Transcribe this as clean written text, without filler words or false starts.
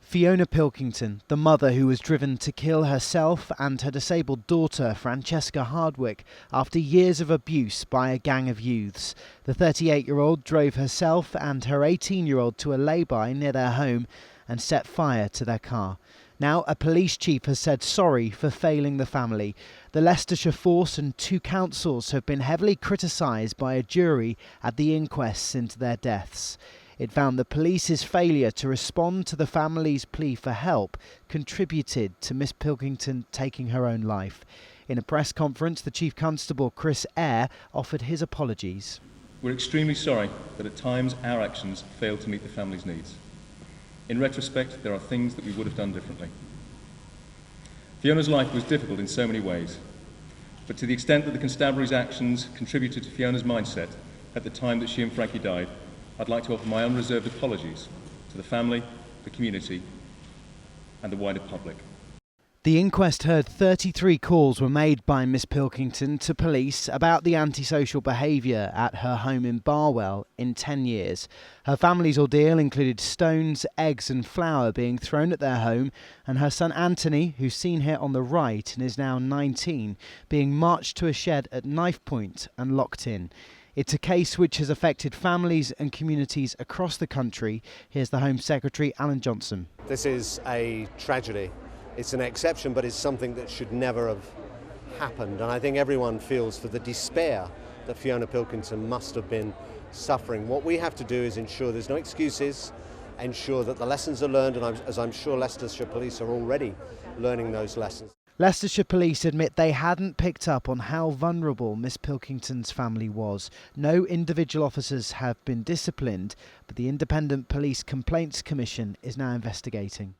Fiona Pilkington, the mother who was driven to kill herself and her disabled daughter Francesca Hardwick after years of abuse by a gang of youths. The 38-year-old drove herself and her 18-year-old to a lay-by near their home and set fire to their car. Now a police chief has said sorry for failing the family. The Leicestershire force and 2 councils have been heavily criticised by a jury at the inquests into their deaths. It found the police's failure to respond to the family's plea for help contributed to Miss Pilkington taking her own life. In a press conference, the Chief Constable, Chris Eyre, offered his apologies. We're extremely sorry that at times our actions failed to meet the family's needs. In retrospect, there are things that we would have done differently. Fiona's life was difficult in so many ways, but to the extent that the constabulary's actions contributed to Fiona's mindset at the time that she and Frankie died, I'd like to offer my unreserved apologies to the family, the community, and the wider public. The inquest heard 33 calls were made by Miss Pilkington to police about the antisocial behaviour at her home in Barwell in 10 years. Her family's ordeal included stones, eggs and flour being thrown at their home, and her son Anthony, who's seen here on the right and is now 19, being marched to a shed at knife point and locked in. It's a case which has affected families and communities across the country. Here's the Home Secretary, Alan Johnson. This is a tragedy. It's an exception, but it's something that should never have happened. And I think everyone feels for the despair that Fiona Pilkington must have been suffering. What we have to do is ensure there's no excuses, ensure that the lessons are learned, and as I'm sure Leicestershire Police are already learning those lessons. Leicestershire Police admit they hadn't picked up on how vulnerable Miss Pilkington's family was. No individual officers have been disciplined, but the Independent Police Complaints Commission is now investigating.